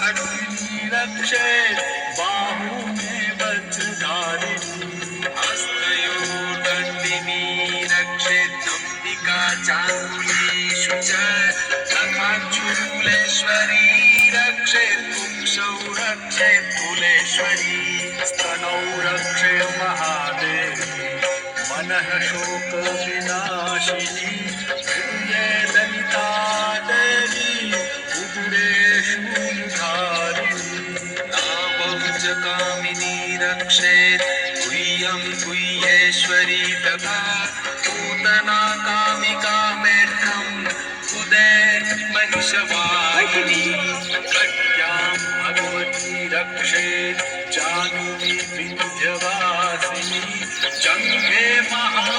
खड्गिनी रक्षेत् बाहू में वज्रधारिणी हस्तयोः दण्डिनी रक्षेत् अम्बिका चाङ्गुलीषु च नखाञ्चूलेश्वरी रक्षेत् पुंसौ रक्षेत् कुलेश्वरी स्तनौ रक्षेत् महादेवी मनः शोकविनाशिनी हृदये ललिता देवी उदरे शूलधारिणी नाभौ च कामिनी रक्षेत् गुह्यं गुह्येश्वरी तथा पूतना कामिका मेढ्रम् उदे महिषवाहिनी खड्ग्यां भगवती रक्षेत् जाह्नवी विन्ध्यवासिनी जङ्घे महा